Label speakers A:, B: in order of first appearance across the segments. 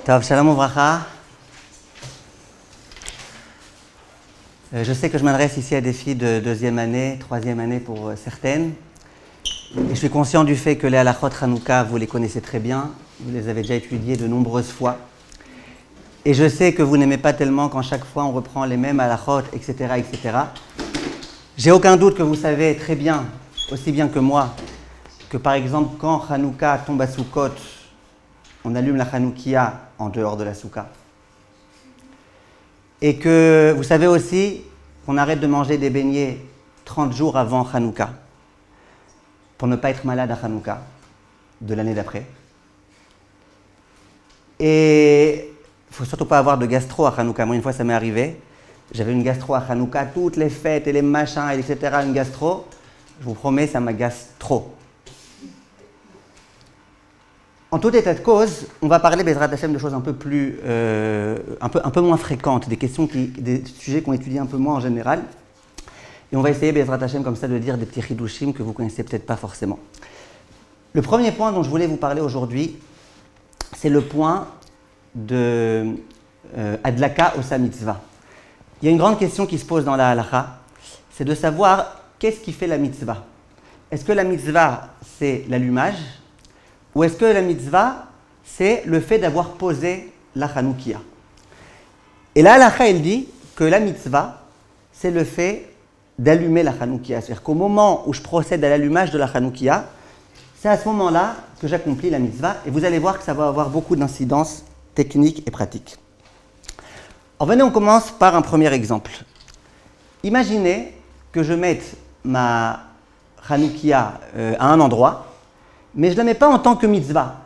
A: Tov, shalom uvracha. Je sais que je m'adresse ici à des filles de deuxième année, troisième année pour certaines. Et je suis conscient du fait que les halachot Hanouka, vous les connaissez très bien. Vous les avez déjà étudiées de nombreuses fois. Et je sais que vous n'aimez pas tellement quand chaque fois on reprend les mêmes halachot, etc., etc. J'ai aucun doute que vous savez très bien, aussi bien que moi, que par exemple quand Hanouka tombe à Sukkot, on allume la Hanoukia en dehors de la Souka. Et que vous savez aussi qu'on arrête de manger des beignets 30 jours avant Hanouka pour ne pas être malade à Hanouka de l'année d'après. Et il ne faut surtout pas avoir de gastro à Hanouka. Moi, une fois, ça m'est arrivé. J'avais une gastro à Hanouka, toutes les fêtes et les machins, etc. Une gastro. Je vous promets, ça m'agace trop. En tout état de cause, on va parler, Bezrat Hashem, de choses un peu plus, un peu moins fréquentes, des sujets qu'on étudie un peu moins en général. Et on va essayer, Bezrat Hashem, comme ça, de dire des petits chidushim que vous connaissez peut-être pas forcément. Le premier point dont je voulais vous parler aujourd'hui, c'est le point de Adlaka Osa Mitzvah. Il y a une grande question qui se pose dans la halacha, c'est de savoir qu'est-ce qui fait la mitzvah. Est-ce que la mitzvah, c'est l'allumage? Ou est-ce que la mitzvah, c'est le fait d'avoir posé la Hanoukia? Et la halakha, elle dit que la mitzvah, c'est le fait d'allumer la Hanoukia. C'est-à-dire qu'au moment où je procède à l'allumage de la Hanoukia, c'est à ce moment-là que j'accomplis la mitzvah. Et vous allez voir que ça va avoir beaucoup d'incidences techniques et pratiques. Alors venez, on commence par un premier exemple. Imaginez que je mette ma Hanoukia à un endroit, mais je ne la mets pas en tant que mitzvah.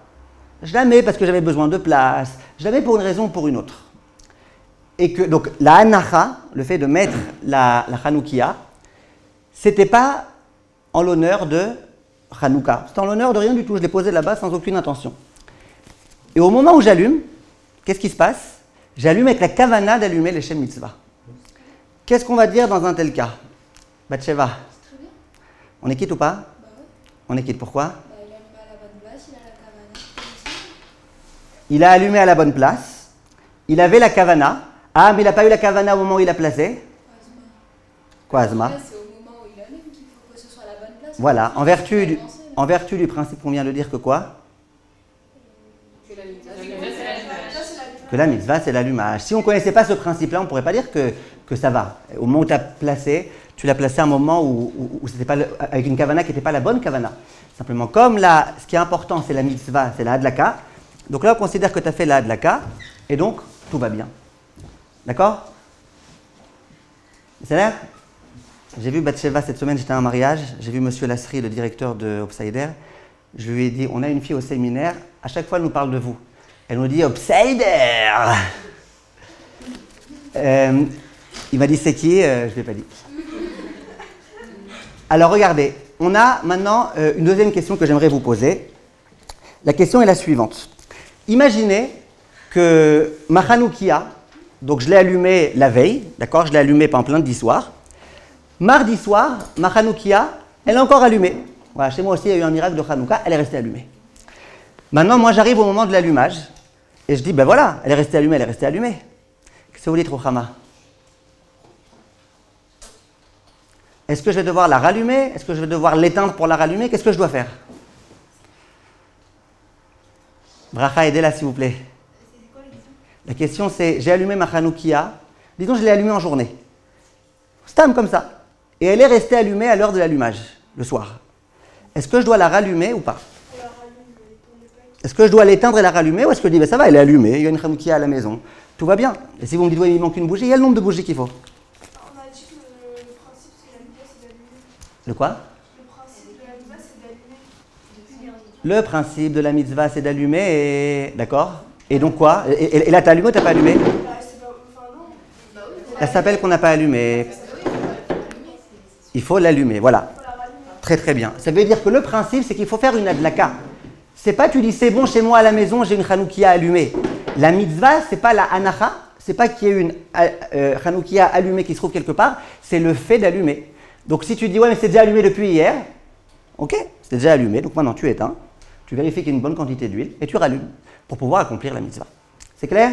A: Je la mets parce que j'avais besoin de place, je la mets pour une raison ou pour une autre. Et que, donc, la hanacha, le fait de mettre la Hanoukia, c'était pas en l'honneur de Hanouka. C'était en l'honneur de rien du tout. Je l'ai posé là-bas sans aucune intention. Et au moment où j'allume, qu'est-ce qui se passe? J'allume avec la kavana d'allumer les Shem Mitzvah. Qu'est-ce qu'on va dire dans un tel cas? Batsheva. On est quitte ou pas? On est quitte. Pourquoi? Il a allumé à la bonne place. Il avait la kavana. Ah, mais il n'a pas eu la kavana au moment où il a placé. Quoi, Azma?
B: C'est au moment où il allume qu'il faut que ce soit la bonne place.
A: Voilà, en vertu du principe qu'on vient de dire que quoi? Que la mitzvah, c'est l'allumage. Si on ne connaissait pas ce principe-là, on ne pourrait pas dire que ça va. Au moment où tu l'as placé à un moment où c'était pas avec une kavana qui n'était pas la bonne kavana. Simplement, comme là, ce qui est important, c'est la mitzvah, c'est la hadlaka. Donc là, on considère que tu as fait la hadlaka, et donc, tout va bien. D'accord? C'est là? J'ai vu Batsheva cette semaine, j'étais à un mariage, j'ai vu Monsieur Lasri, le directeur de Upsider. Je lui ai dit, on a une fille au séminaire, à chaque fois elle nous parle de vous. Elle nous dit Upsider. Il m'a dit c'est qui? Je ne l'ai pas dit. Alors regardez, on a maintenant une deuxième question que j'aimerais vous poser. La question est la suivante. Imaginez que ma Hanoukia, donc je l'ai allumée la veille, d'accord? Je l'ai allumée par exemple lundi soir. Mardi soir, ma Hanoukia, elle est encore allumée. Voilà, chez moi aussi, il y a eu un miracle de Hanouka, elle est restée allumée. Maintenant, moi, j'arrive au moment de l'allumage et je dis, ben voilà, elle est restée allumée, elle est restée allumée. Qu'est-ce que vous dites, Rochama? Est-ce que je vais devoir la rallumer? Est-ce que je vais devoir l'éteindre pour la rallumer? Qu'est-ce que je dois faire? Bracha, aidez-la, s'il vous plaît. La question, c'est, j'ai allumé ma Hanoukia, disons, je l'ai allumée en journée. Stam comme ça. Et elle est restée allumée à l'heure de l'allumage, le soir. Est-ce que je dois la rallumer ou pas? Est-ce que je dois l'éteindre et la rallumer ou est-ce que je dis, ben ça va, elle est allumée, il y a une Hanoukia à la maison, tout va bien. Et si vous me dites, oui, il manque une bougie, il y a le nombre de bougies qu'il faut.
C: On a dit que le principe, c'est la mitzvah, c'est d'allumer.
A: Le quoi?
C: Le principe de la mitzvah, c'est d'allumer.
A: Le principe de la mitzvah, c'est d'allumer et... D'accord? Et donc quoi? Et là, t'as allumé ou t'as pas allumé? Ça s'appelle qu'on n'a pas allumé. Il faut l'allumer, voilà. Très très bien. Ça veut dire que le principe, c'est qu'il faut faire une adlaka. C'est pas tu dis c'est bon chez moi à la maison, j'ai une Hanoukia allumée. La mitzvah, c'est pas la hanacha, c'est pas qu'il y ait une Hanoukia allumée qui se trouve quelque part, c'est le fait d'allumer. Donc si tu dis ouais mais c'est déjà allumé depuis hier, ok, c'est déjà allumé, donc maintenant tu éteins, tu vérifies qu'il y a une bonne quantité d'huile et tu rallumes pour pouvoir accomplir la mitzvah. C'est clair?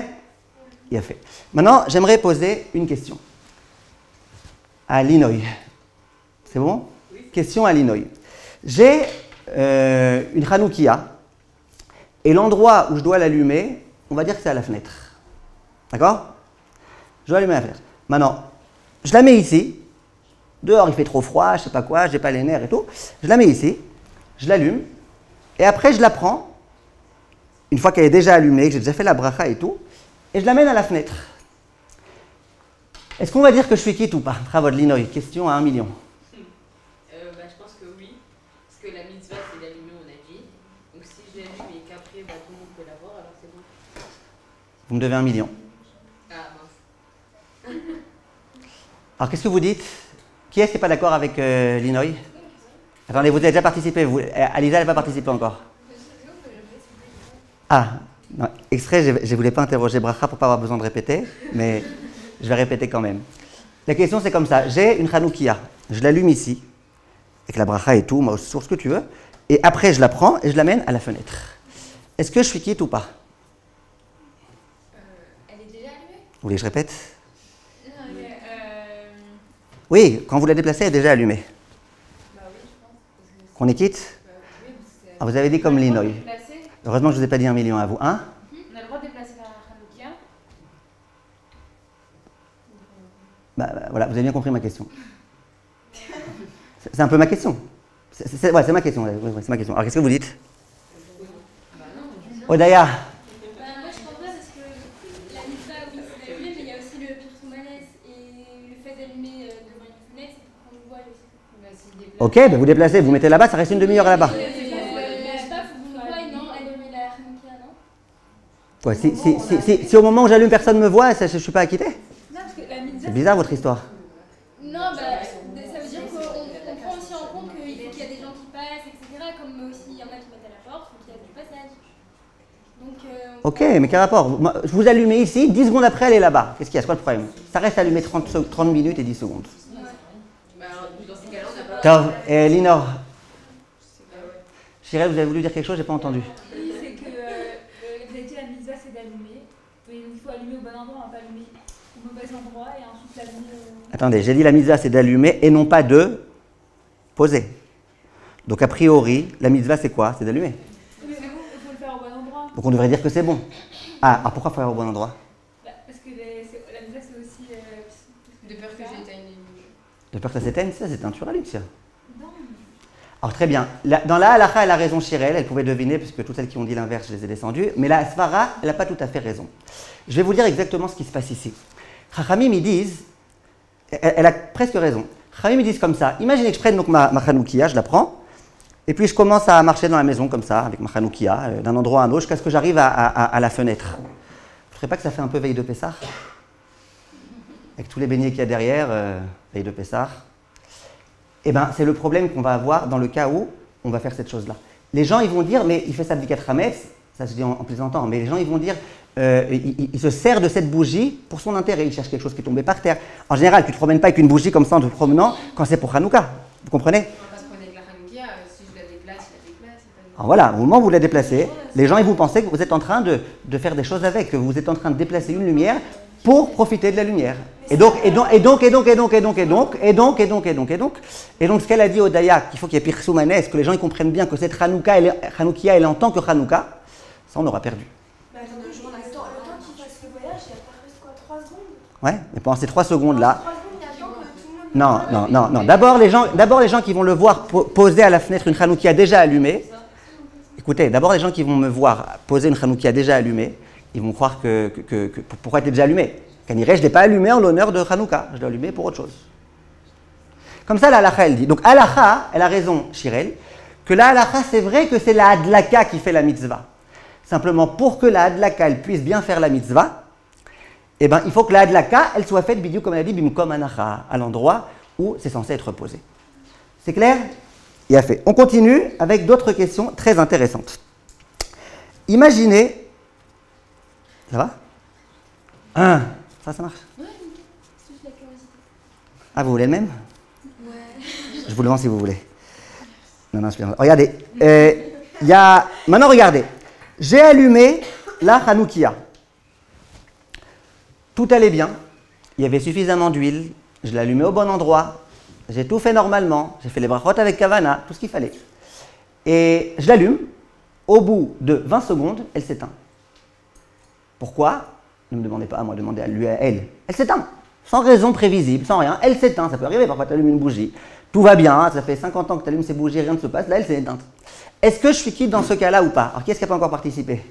A: Il a fait. Maintenant, j'aimerais poser une question à Linoï. C'est bon? Oui. Question à Linoï. J'ai une Hanoukia et l'endroit où je dois l'allumer, on va dire que c'est à la fenêtre. D'accord? Je dois allumer la fenêtre. Maintenant, je la mets ici. Dehors, il fait trop froid, je sais pas quoi, j'ai pas les nerfs et tout. Je la mets ici, je l'allume et après je la prends, une fois qu'elle est déjà allumée, que j'ai déjà fait la bracha et tout, et je l'amène à la fenêtre. Est-ce qu'on va dire que je suis quitte ou pas? Bravo de Linoï. Question à 1 million.
D: Je pense que oui, parce que la mitzvah c'est d'allumer, on a dit. Donc si je l'allume et qu'après tout le monde peut l'avoir, alors c'est bon.
A: Vous me devez 1 million.
D: Ah mince.
A: Alors qu'est-ce que vous dites? Qui est-ce qui n'est pas d'accord avec Linoï? Attendez, vous avez déjà participé. Alisa n'a pas participé encore. Ah, non, extrait, je ne voulais pas interroger Bracha pour ne pas avoir besoin de répéter, mais je vais répéter quand même. La question c'est comme ça. J'ai une Hanoukia, je l'allume ici, avec la Bracha et tout, moi, sur ce que tu veux, et après je la prends et je l'amène à la fenêtre. Est-ce que je suis quitte ou pas?
B: Elle est déjà allumée?
A: Vous voulez que je répète?
B: Non,
A: Oui, quand vous la déplacez, elle est déjà allumée.
B: bah oui, je pense.
A: Qu'on est quitte? Ah, vous avez dit comme Linoï. Heureusement que je ne vous ai pas dit 1 million à vous. Hein?
B: On a le droit de déplacer la Hanoukia.
A: Voilà, vous avez bien compris ma question. C'est un peu ma question. C'est ma question. Ouais, c'est ma question. Alors qu'est-ce que vous dites? Odaya.
C: Moi je pense pas parce que la mitzvah, oui, c'est d'allumer, mais il y a aussi le pirsoumanes et le fait d'allumer devant une fenêtre, c'est pour qu'on le voie aussi.
A: Ok, ben vous déplacez, vous mettez là-bas, ça reste une demi-heure là-bas.
C: Je sais pas, faut que vous le voyez, non? Allumer la Hanoukia, non?
A: Ouais, si au moment où j'allume, personne ne me voit, je ne suis pas acquitté.
C: Non, parce que la mitzvah.
A: C'est bizarre votre histoire.
C: Non, bah, ça veut dire qu'on prend aussi en compte qu'il faut qu'il y a des gens qui passent, etc. Comme aussi il y en a qui mettent à la porte, il faut qu'il y ait du passage. Donc,
A: Ok, mais quel rapport? Vous allumez ici, 10 secondes après, elle est là-bas. Qu'est-ce qu'il y a? C'est quoi le problème? Ça reste allumé 30 minutes et 10 secondes.
D: Bah, dans ces cas-là, on n'a pas.
A: Tov, et Linor. Chirel, vous avez voulu dire quelque chose? J'ai pas entendu.
E: Oui, c'est que vous avez dit la mitzvah c'est d'allumer. Mais donc il faut allumer au bon endroit, on va pas allumer au mauvais endroit et ensuite l'allumer.
A: Attendez, j'ai dit la mitzvah c'est d'allumer et non pas de poser. Donc a priori, la mitzvah c'est quoi? C'est d'allumer.
E: Mais c'est bon, il faut le faire au bon endroit.
A: Donc on devrait dire que c'est bon. Ah, pourquoi faire au bon endroit?
E: Bah, parce que la mitzvah c'est aussi.
D: De peur que j'éteigne.
A: De peur que ça s'éteigne, ça c'est un Alexia.
E: Non.
A: Alors très bien. Dans la halakha, elle a raison Chirel, elle pouvait deviner, puisque toutes celles qui ont dit l'inverse, je les ai descendues. Mais la svara, elle n'a pas tout à fait raison. Je vais vous dire exactement ce qui se passe ici. Chachamim, ils disent, elle a presque raison. Chachamim, ils disent comme ça. Imaginez que je prenne donc ma Hanoukia, je la prends, et puis je commence à marcher dans la maison comme ça, avec ma Hanoukia, d'un endroit à un autre, jusqu'à ce que j'arrive à la fenêtre. Vous ne trouvez pas que ça fait un peu veille de Pessah? Avec tous les beignets qu'il y a derrière, veille de Pessah. Eh bien, c'est le problème qu'on va avoir dans le cas où on va faire cette chose-là. Les gens, ils vont dire, mais il fait ça Bdikat Hametz, ça je dis en plaisantant, mais les gens, ils vont dire, il se sert de cette bougie pour son intérêt, il cherche quelque chose qui est tombé par terre. En général, tu ne te promènes pas avec une bougie comme ça en te promenant quand c'est pour Hanouka. Vous comprenez?
D: On va pas se prendre avec la Hanoukia, si je la déplace, je la déplace.
A: Alors voilà, au moment où vous la déplacez, les gens, ils vont penser que vous êtes en train de faire des choses avec, que vous êtes en train de déplacer une lumière pour profiter de la lumière. Et donc, ce qu'elle a dit au Daya, qu'il faut qu'il y ait Pirsoumanes, que les gens ils comprennent bien que cette Hanoukia, elle est en tant que Hanouka, ça on aura perdu.
C: Bah, attends, le temps qu'il fasse le voyage, il apparaît quoi, 3 secondes?
A: Ouais, mais pendant ces 3 secondes-là,
C: 3 secondes, il y a temps que tout le monde.
A: non. D'abord les gens qui vont le voir poser à la fenêtre une Hanoukia déjà allumée. Écoutez, d'abord les gens qui vont me voir poser une Hanoukia déjà allumée, ils vont croire que pourquoi elle est déjà allumée? Kanireh, je ne l'ai pas allumé en l'honneur de Hanouka, je l'ai allumé pour autre chose. Comme ça, la halakha, elle dit. Donc, halakha, elle a raison, Chirel, que la halakha, c'est vrai que c'est la hadlaka qui fait la mitzvah. Simplement, pour que la hadlaka, elle puisse bien faire la mitzvah, eh ben, il faut que la hadlaka, elle soit faite, bidiou, comme elle a dit, bimkom anacha, à l'endroit où c'est censé être posé. C'est clair? Il a fait. On continue avec d'autres questions très intéressantes. Imaginez. Ça va? Ça marche?
C: Ouais, c'est juste la curiosité.
A: Ah, vous voulez le même?
C: Ouais.
A: Je vous le vends si vous voulez. Non, je plaisante. Regardez. Maintenant, regardez. J'ai allumé la Hanoukia. Tout allait bien, il y avait suffisamment d'huile, je l'allumais au bon endroit, j'ai tout fait normalement, j'ai fait les brachot avec kavana, tout ce qu'il fallait. Et je l'allume, au bout de 20 secondes, elle s'éteint. Pourquoi? Ne me demandez pas à moi, demandez à lui, à elle. Elle s'éteint, sans raison prévisible, sans rien, elle s'éteint, ça peut arriver, parfois tu allumes une bougie, tout va bien, ça fait 50 ans que tu allumes ces bougies, rien ne se passe, là elle s'est éteinte. Est-ce que je suis quitte dans ce cas-là ou pas? Alors qui est-ce qui n'a pas encore participé?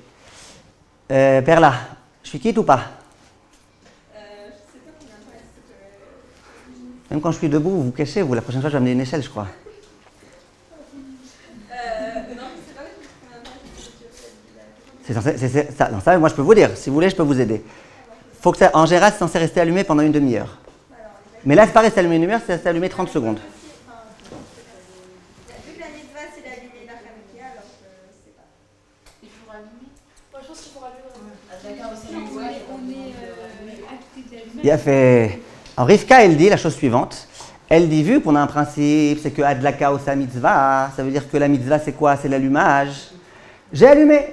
A: Perla, je suis quitte ou pas? Même quand je suis debout, vous vous cachez, vous. La prochaine fois, je vais amener une échelle, je crois. C'est ça. Non, ça, moi, je peux vous dire. Si vous voulez, je peux vous aider. Faut que ça, en général, c'est censé rester allumé pendant une demi-heure. Mais là, c'est pas rester allumé une demi-heure, c'est rester allumé 30 secondes.
B: Vu que la mitzvah, c'est d'allumer la Hanoukia, alors c'est pas.
D: Il faut rallumer.
C: Moi, je pense qu'il faut rallumer.
D: Chacun aussi.
E: On est acquitté de la
A: Il a fait. Alors, Rivka, elle dit la chose suivante. Elle dit, vu qu'on a un principe, c'est que Adlaka osa mitzvah, ça veut dire que la mitzvah, c'est quoi? C'est l'allumage. J'ai allumé.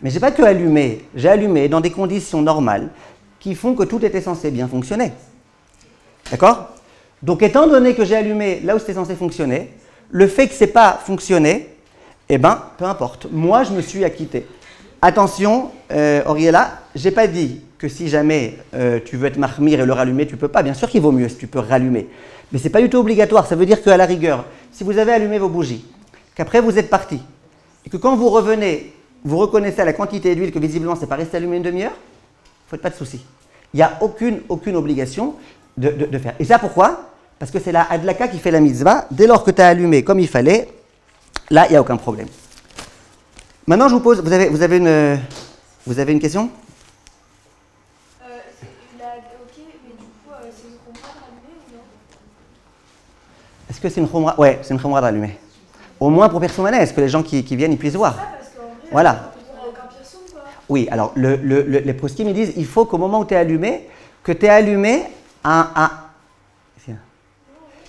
A: Mais j'ai pas que allumé. J'ai allumé dans des conditions normales qui font que tout était censé bien fonctionner. D'accord? Donc, étant donné que j'ai allumé là où c'était censé fonctionner, le fait que c'est pas fonctionné, eh ben, peu importe. Moi, je me suis acquitté. Attention, Oriella, j'ai pas dit que si jamais tu veux être mahmir et le rallumer, tu peux pas. Bien sûr qu'il vaut mieux si tu peux rallumer. Mais c'est pas du tout obligatoire. Ça veut dire qu'à la rigueur, si vous avez allumé vos bougies, qu'après vous êtes parti, et que quand vous revenez, vous reconnaissez à la quantité d'huile que visiblement c'est pas resté allumé une demi-heure, faites pas de soucis. Il n'y a aucune obligation de faire. Et ça pourquoi? Parce que c'est la adlaka qui fait la mitzvah. Dès lors que tu as allumé comme il fallait, là, il n'y a aucun problème. Maintenant, je vous pose, vous avez une question?
C: Ok, mais du coup, c'est une khumra rallumée ou non?
A: Est-ce que c'est une khumra? Ouais, c'est une khumra d'allumer. Au moins pour personne, est-ce que les gens qui viennent, ils puissent voir?
C: Ah, parce qu'en vrai,
A: Voilà.
C: il n'y a aucun piercing, quoi.
A: Oui, alors les poskim, ils disent, il faut qu'au moment où tu es allumé, que tu aies allumé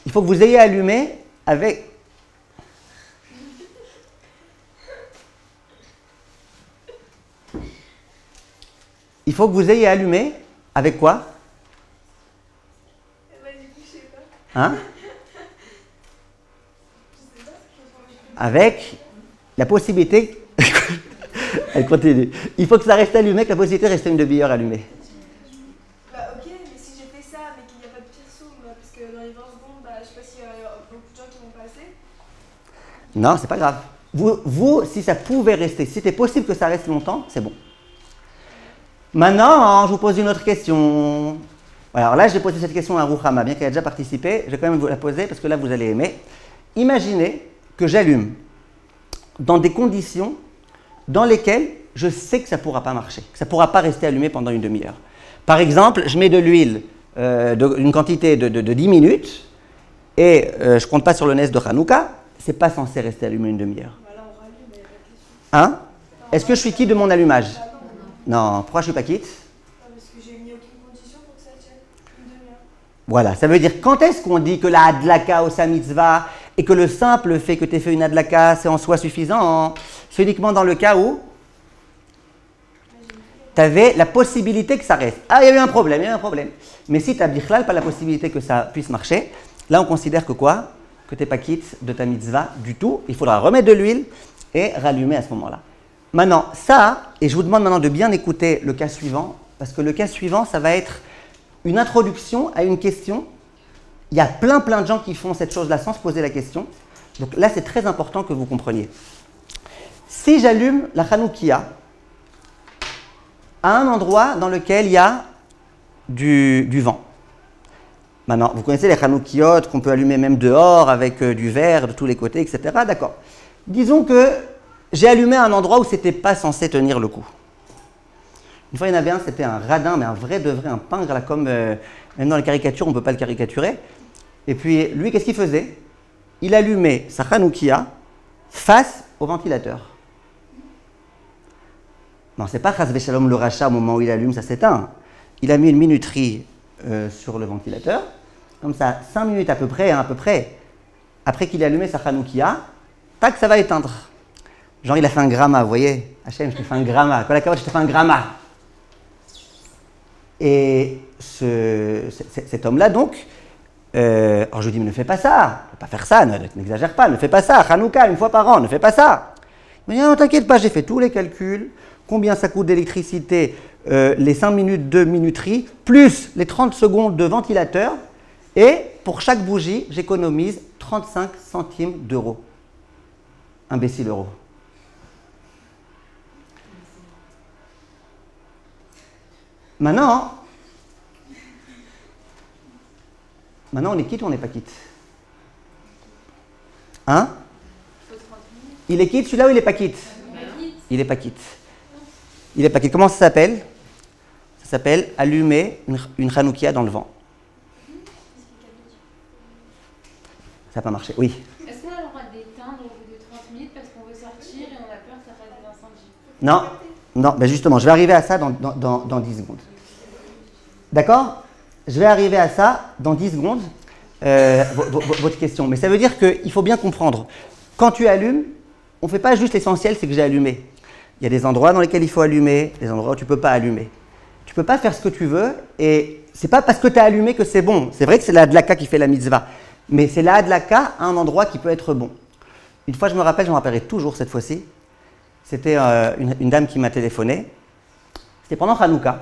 A: il faut que vous ayez allumé avec... Il faut que vous ayez allumé avec quoi?
C: Bah, du coup, je sais pas.
A: Hein?
C: Je sais pas ce que je
A: Avec la possibilité... Elle continue. Il faut que ça reste allumé, avec la possibilité de rester une demi-heure allumée.
C: Bah, ok, mais si j'ai fait ça, mais qu'il n'y a pas de piercing, parce que dans les 20 secondes, bah, je sais pas s'il y a beaucoup de gens qui vont passer.
A: Non, c'est pas grave. Vous, si ça pouvait rester, si c'était possible que ça reste longtemps, c'est bon. Maintenant, je vous pose une autre question. Alors là, j'ai posé cette question à Rouhama, bien qu'elle ait déjà participé, je vais quand même vous la poser parce que là, vous allez aimer. Imaginez que j'allume dans des conditions dans lesquelles je sais que ça ne pourra pas marcher, que ça ne pourra pas rester allumé pendant une demi-heure. Par exemple, je mets de l'huile, une quantité de 10 minutes, et je ne compte pas sur le nes de Hanouka, ce n'est pas censé rester allumé une demi-heure.
C: Bah, là, on rallume, mais il n'y a pas de question.
A: Hein? Est-ce que je suis quitte de mon allumage? Non, pourquoi je ne suis pas quitte?
C: Parce que j'ai mis aucune condition pour que ça tienne une demi-heure.
A: Voilà, ça veut dire quand est-ce qu'on dit que la adlaka osa mitzvah et que le simple fait que tu aies fait une adlaka, c'est en soi suffisant? C'est uniquement dans le cas où tu avais la possibilité que ça reste. Ah, il y a eu un problème, Mais si tu n'as pas la possibilité que ça puisse marcher, là on considère que quoi? Que tu n'es pas quitte de ta mitzvah du tout. Il faudra remettre de l'huile et rallumer à ce moment-là. Maintenant, ça, et je vous demande maintenant de bien écouter le cas suivant, parce que le cas suivant, ça va être une introduction à une question. Il y a plein de gens qui font cette chose-là sans se poser la question. Donc là, c'est très important que vous compreniez. Si j'allume la Hanoukia à un endroit dans lequel il y a du vent. Maintenant, vous connaissez les Hanoukiyot qu'on peut allumer même dehors avec du verre de tous les côtés, etc. D'accord. Disons que j'ai allumé à un endroit où c'était pas censé tenir le coup. Une fois, il y en avait un, c'était un radin, mais un vrai de vrai, un pingre, là, comme même dans les caricatures, on ne peut pas le caricaturer. Et puis, lui, qu'est-ce qu'il faisait? Il allumait sa Hanoukia face au ventilateur. Non, c'est pas Chas Shalom le rachat au moment où il allume, ça s'éteint. Il a mis une minuterie sur le ventilateur, comme ça, 5 minutes à peu près, après qu'il ait allumé sa Hanoukia, tac, ça va éteindre. Genre, il a fait un gramma, vous voyez? Hachem, je t'ai fait un gramma. Quand la carotte, je t'ai fait un gramma. Et cet homme-là, donc, alors je lui dis, mais ne fais pas ça, ne pas faire ça, n'exagère pas, ne fais pas ça, Hanouka, une fois par an, ne fais pas ça. Il me dit, non, t'inquiète pas, j'ai fait tous les calculs, combien ça coûte d'électricité, les 5 minutes de minuterie, plus les 30 secondes de ventilateur, et pour chaque bougie, j'économise 35 centimes d'euros. Imbécile euro. Maintenant, on est quitte ou on n'est pas quitte? Hein? Il est quitte celui-là ou il n'est pas quitte? Il n'est pas quitte. Il n'est pas quitte. Comment ça s'appelle? Ça s'appelle allumer une Hanoukia dans le vent. Ça n'a pas marché, oui.
F: Est-ce qu'on a le droit d'éteindre au bout de 30 minutes parce qu'on veut sortir et on a peur que ça fasse des incendies?
A: Non, non, ben justement, je vais arriver à ça dans 10 secondes. D'accord? Je vais arriver à ça dans 10 secondes, votre question. Mais ça veut dire qu'il faut bien comprendre. Quand tu allumes, on ne fait pas juste l'essentiel, c'est que j'ai allumé. Il y a des endroits dans lesquels il faut allumer, des endroits où tu ne peux pas allumer. Tu ne peux pas faire ce que tu veux et ce n'est pas parce que tu as allumé que c'est bon. C'est vrai que c'est la hadlaka qui fait la mitzvah. Mais c'est la hadlaka à un endroit qui peut être bon. Une fois, je me rappellerai toujours cette fois-ci. C'était une dame qui m'a téléphoné. C'était pendant Hanouka.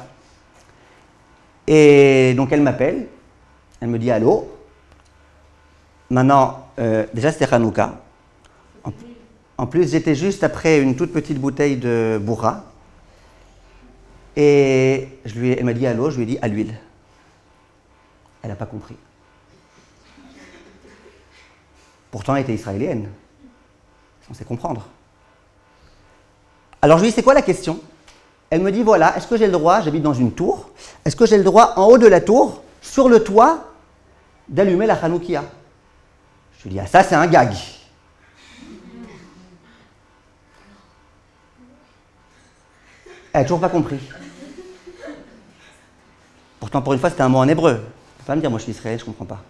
A: Et donc elle m'appelle. Elle me dit allô. Maintenant, déjà c'était Hanouka. En plus, j'étais juste après une toute petite bouteille de bourra. Et elle m'a dit allô, je lui ai dit à l'huile. Elle n'a pas compris. Pourtant, elle était israélienne. On sait comprendre. Alors je lui dis, c'est quoi la question? Elle me dit, voilà, est-ce que j'ai le droit, j'habite dans une tour, est-ce que j'ai le droit, en haut de la tour, sur le toit, d'allumer la Hanoukia? Je lui dis, ah ça c'est un gag. Elle n'a toujours pas compris. Pourtant, pour une fois, c'était un mot en hébreu. Tu ne peux pas me dire, moi je suis israélien, je ne comprends pas.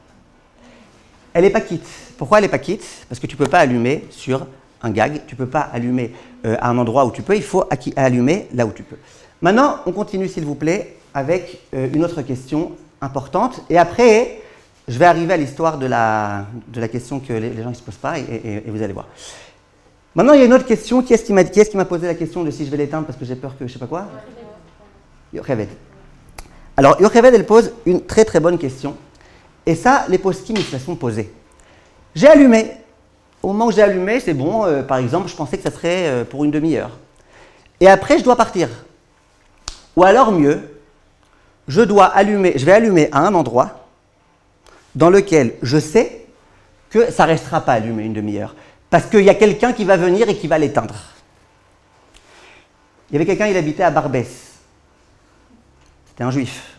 A: Elle n'est pas quitte. Pourquoi elle n'est pas quitte? Parce que tu ne peux pas allumer sur un gag, tu ne peux pas allumer à un endroit où tu peux, il faut allumer là où tu peux. Maintenant, on continue s'il vous plaît avec une autre question importante. Et après, je vais arriver à l'histoire de la question que les gens ne se posent pas et vous allez voir. Maintenant, il y a une autre question. Qui est-ce qui m'a posé la question de si je vais l'éteindre parce que j'ai peur que je ne sais pas quoi? Yocheved. Alors, Yocheved, elle pose une très très bonne question. Et ça, les poskim, ils se la sont posés. J'ai allumé. Au moment où j'ai allumé, c'est bon. Par exemple, je pensais que ça serait pour une demi-heure. Et après, je dois partir. Ou alors mieux, je vais allumer à un endroit dans lequel je sais que ça ne restera pas allumé une demi-heure. Parce qu'il y a quelqu'un qui va venir et qui va l'éteindre. Il y avait quelqu'un, il habitait à Barbès. C'était un juif.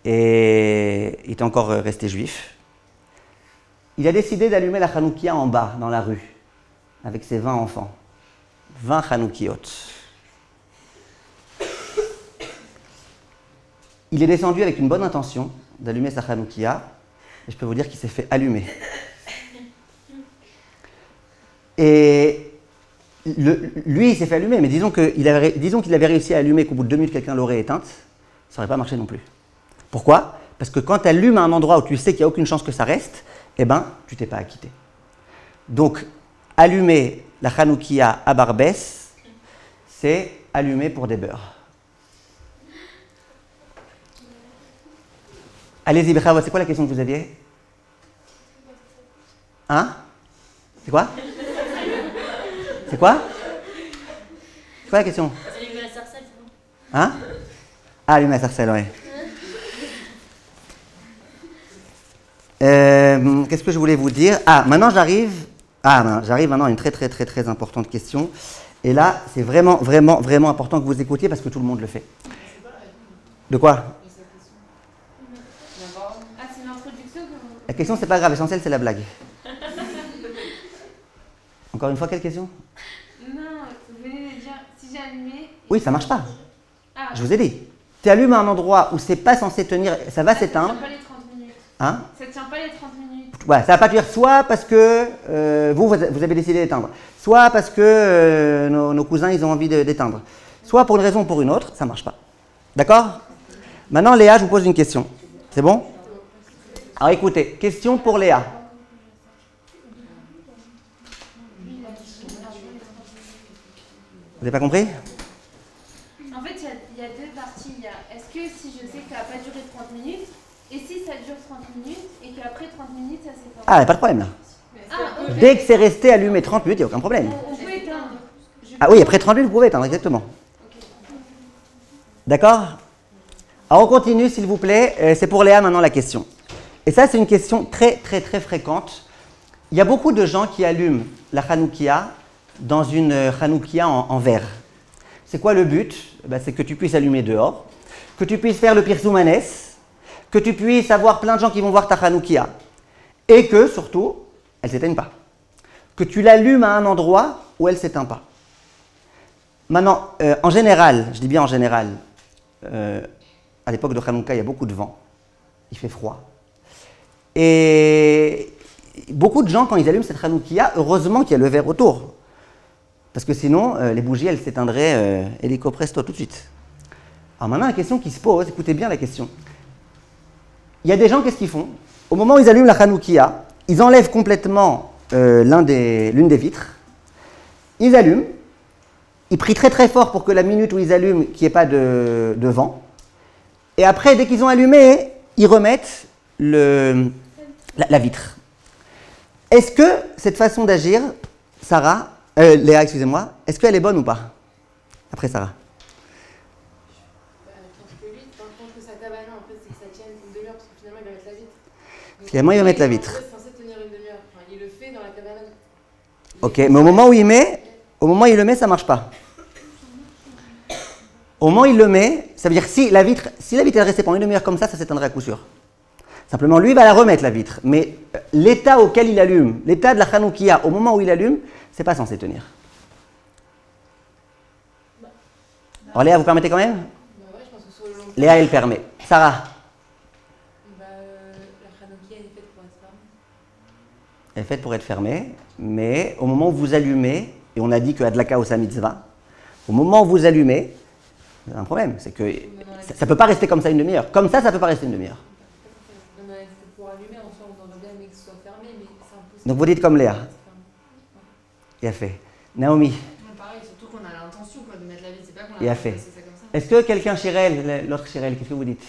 A: Et il était encore resté juif. Il a décidé d'allumer la Hanoukia en bas, dans la rue, avec ses 20 enfants. 20 Hanoukiot. Il est descendu avec une bonne intention d'allumer sa Hanoukia, et je peux vous dire qu'il s'est fait allumer. Et lui, il s'est fait allumer, mais disons qu'il avait réussi à allumer, qu'au bout de 2 minutes, quelqu'un l'aurait éteinte, ça n'aurait pas marché non plus. Pourquoi? Parce que quand tu allumes à un endroit où tu sais qu'il n'y a aucune chance que ça reste, eh ben, tu t'es pas acquitté. Donc, allumer la Hanoukia à Barbès, c'est allumer pour des beurres. Allez-y, Bechavot, c'est quoi la question que vous aviez? Hein? C'est quoi? C'est quoi? C'est quoi la question?
F: Allumer la sarcelle, c'est bon.
A: Hein? Ah, allumer la sarcelle, oui. Qu'est-ce que je voulais vous dire? Maintenant j'arrive maintenant à une très très très très importante question. Et là, c'est vraiment vraiment vraiment important que vous écoutiez parce que tout le monde le fait. De quoi?
F: Ah, c'est l'introduction que vous...
A: La question, c'est pas grave, l'essentiel c'est la blague. Encore une fois, quelle question?
F: Non, vous venez de dire, si j'ai allumé...
A: Oui, ça marche pas.
F: Ah,
A: Je vous ai dit. Tu allumes à un endroit où c'est pas censé tenir, ça va
F: ça
A: s'éteindre.
F: tient pas les 30 minutes.
A: Hein?
F: Ça tient pas les 30 minutes.
A: Ouais, ça va pas dire soit parce que vous avez décidé d'éteindre, soit parce que nos cousins ils ont envie d'éteindre, soit pour une raison ou pour une autre, ça marche pas. D'accord? Maintenant, Léa, je vous pose une question. C'est bon? Alors écoutez, question pour Léa. Vous n'avez pas compris?
F: En fait, il y a deux parties. Est-ce que si je sais que ça va pas durer 30 minutes, et si ça dure 30 minutes, et qu'après 30 minutes, ça s'éteint?
A: Ah, il n'y a pas de problème là.
F: Ok.
A: Dès que c'est resté allumé 30 minutes, il n'y a aucun problème.
F: On peut éteindre.
A: Ah oui, après 30 minutes, vous pouvez éteindre, exactement. D'accord? Alors on continue, s'il vous plaît. C'est pour Léa maintenant la question. Et ça, c'est une question très, très, très fréquente. Il y a beaucoup de gens qui allument la Hanoukia dans une Hanoukia en verre. C'est quoi le but? C'est que tu puisses allumer dehors, que tu puisses faire le Pirsoumanes, que tu puisses avoir plein de gens qui vont voir ta Hanoukia, et que, surtout, elle ne s'éteigne pas. Que tu l'allumes à un endroit où elle ne s'éteint pas. Maintenant, en général, je dis bien en général, à l'époque de Hanouka, il y a beaucoup de vent, il fait froid. Et beaucoup de gens, quand ils allument cette Hanoukia, heureusement qu'il y a le verre autour. Parce que sinon, les bougies, elles s'éteindraient hélico presto tout de suite. Alors maintenant, la question qui se pose, écoutez bien la question. Il y a des gens, qu'est-ce qu'ils font? Au moment où ils allument la Hanoukia, ils enlèvent complètement l'une des vitres, ils allument, ils prient très très fort pour que la minute où ils allument, qu'il n'y ait pas de vent. Et après, dès qu'ils ont allumé, ils remettent la vitre. Est-ce que cette façon d'agir, Sarah, Léa, excusez-moi, est-ce qu'elle est bonne ou pas? Après Sarah.
D: Par contre, sa cabane, en fait, c'est que ça tienne une demi-heure, parce que finalement, il va mettre la vitre. Donc,
A: Finalement, il va mettre la vitre.
D: C'est censé tenir une demi-heure. Enfin, il le fait dans la cabane.
A: Ok, mais au moment où il le met, ça ne marche pas. Au moment où il le met, ça veut dire si la vitre est restée pendant une demi-heure comme ça s'éteindrait à coup sûr. Simplement, lui, il va la remettre, la vitre. Mais l'état auquel il allume, l'état de la Hanoukia, au moment où il allume, c'est pas censé tenir. Alors Léa, vous permettez quand même?
D: Ouais, je pense que sur le long terme,
A: Léa, elle permet. Sarah?
D: la Hanoukia, elle est faite pour être fermée.
A: Elle est faite pour être fermée, mais au moment où vous allumez, et on a dit que Adlaka Osa Mitzvah, au moment où vous allumez, il y a un problème, c'est que ça ne peut pas rester comme ça une demi-heure. Comme ça ne peut pas rester une demi-heure.
D: Non, mais pour allumer, en soi, on aurait bien aimé que ce soit fermé, mais c'est impossible.
A: Donc vous dites comme Léa. Il a fait. Naomi,
G: Pareil, surtout qu'on a l'intention de mettre la vitre, c'est pas qu'on
A: Il a
G: a
A: fait.
G: laissé ça comme ça.
A: est-ce que quelqu'un Chirel, l'autre Chirel, qu'est-ce que vous dites?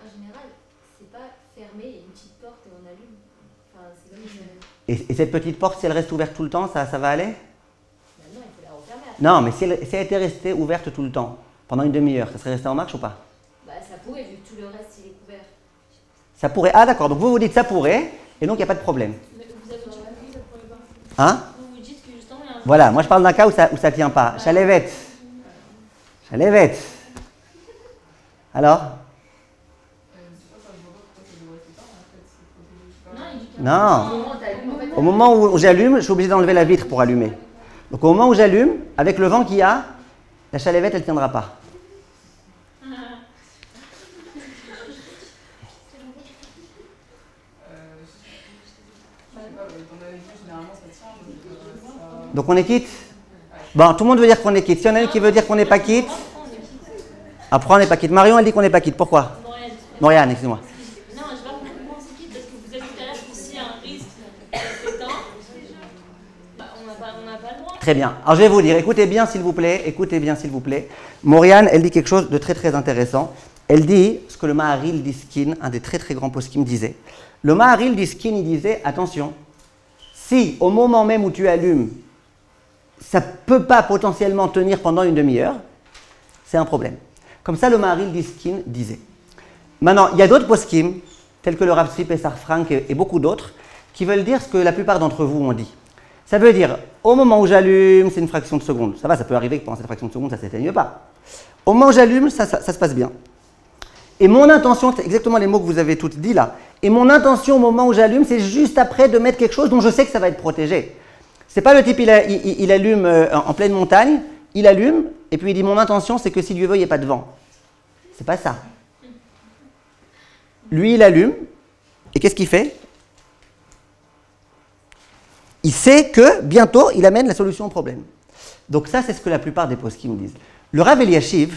H: En général, c'est pas fermé, il y a une petite porte et on allume. Enfin, c'est comme
A: Et cette petite porte, si elle reste ouverte tout le temps, ça va aller?
H: maintenant, il faut la refermer.
A: Non, mais si elle était restée ouverte tout le temps, pendant une demi-heure, ça serait resté en marche ou pas?
H: Bah, ça pourrait, vu que tout le reste, il est couvert.
A: Ça pourrait. Ah d'accord, donc vous dites ça pourrait, et donc il n'y a pas de problème.
C: Mais vous avez dit que oui, ça pourrait pas.
A: Hein?
C: Vous dites que justement, il y a un
A: Voilà, moi je parle d'un cas où ça ne tient pas. Chalevet. Chalevet. Alors?
C: Non, il dit
A: Non. Au moment où j'allume, je suis obligé d'enlever la vitre pour allumer. Donc au moment où j'allume, avec le vent qu'il y a, la chalévette, elle ne tiendra pas. Donc on est quitte? Bon, tout le monde veut dire qu'on est quitte. Si y en a une qui veut dire qu'on n'est pas quitte, après on n'est pas quitte. Marion, elle dit qu'on n'est pas quitte. Pourquoi? Moriane, excuse-moi.
C: Non, je vais pas pourquoi on s'est quitte, parce que vous êtes tout à l'heure que s'il y a un risque de s'éteindre, bah, on n'a pas le droit.
A: Très bien. Alors je vais vous dire, écoutez bien s'il vous plaît, écoutez bien s'il vous plaît. Moriane, elle dit quelque chose de très très intéressant. Elle dit ce que le Maharil Diskin, un des très très grands poskim, disait. Le Maharil Diskin, il disait, attention, si au moment même où tu allumes, ça ne peut pas potentiellement tenir pendant une demi-heure, c'est un problème. Comme ça, le Maharil Diskin disait. Maintenant, il y a d'autres poskim, tels que le Rav Tzvi Pessar Frank et beaucoup d'autres, qui veulent dire ce que la plupart d'entre vous ont dit. Ça veut dire, au moment où j'allume, c'est une fraction de seconde. Ça va, ça peut arriver que pendant cette fraction de seconde, ça ne s'éteigne pas. Au moment où j'allume, ça se passe bien. Et mon intention, c'est exactement les mots que vous avez toutes dit là, et mon intention au moment où j'allume, c'est juste après de mettre quelque chose dont je sais que ça va être protégé. C'est pas le type, il allume en pleine montagne, il allume, et puis il dit, mon intention, c'est que si Dieu veut, il n'y ait pas de vent. C'est pas ça. Lui, il allume, et qu'est-ce qu'il fait? Il sait que bientôt, il amène la solution au problème. Donc ça, c'est ce que la plupart des poskim disent. Le Rav Eliashiv,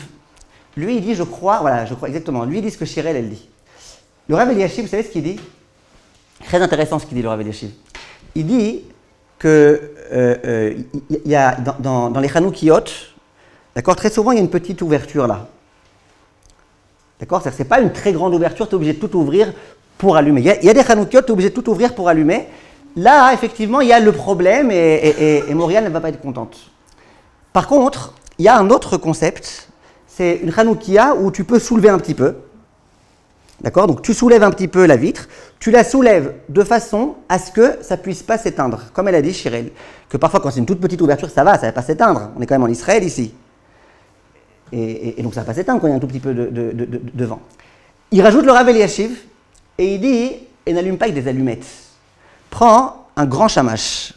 A: Lui, il dit, je crois exactement, lui, il dit ce que Shirel, elle dit. Le Rav Eliashiv, vous savez ce qu'il dit? Très intéressant ce qu'il dit, le Rav Eliashiv. Il dit que y a, dans les Chanoukiyot, d'accord, très souvent, il y a une petite ouverture là. D'accord? C'est-à-dire que ce n'est pas une très grande ouverture, tu es obligé de tout ouvrir pour allumer. Il y a des Chanoukiyot, tu es obligé de tout ouvrir pour allumer. Là, effectivement, il y a le problème et Mauriane ne va pas être contente. Par contre, il y a un autre concept, c'est une Chanoukia où tu peux soulever un petit peu. D'accord? Donc tu soulèves un petit peu la vitre, tu la soulèves de façon à ce que ça ne puisse pas s'éteindre. Comme elle a dit, Shirel, que parfois quand c'est une toute petite ouverture, ça va pas s'éteindre. On est quand même en Israël ici. Et donc ça ne va pas s'éteindre quand il y a un tout petit peu de vent. Il rajoute le Rav Eliashiv et il dit, et n'allume pas avec des allumettes. Prends un grand shamash.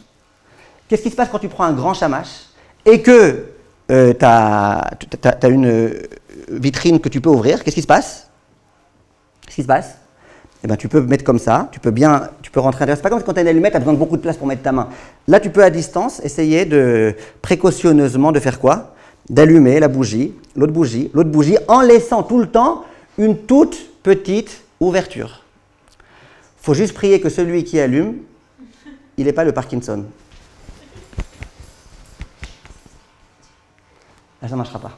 A: Qu'est-ce qui se passe quand tu prends un grand shamash et que tu as une vitrine que tu peux ouvrir? Qu'est-ce qui se passe? Eh ben, tu peux mettre comme ça, tu peux rentrer à l'intérieur. C'est pas comme quand tu as une allumette, tu as besoin de beaucoup de place pour mettre ta main. Là, tu peux à distance essayer de précautionneusement de faire quoi? D'allumer la bougie, l'autre bougie, en laissant tout le temps une toute petite ouverture. Il faut juste prier que celui qui allume, il n'ait pas le Parkinson. Là, ça ne marchera pas.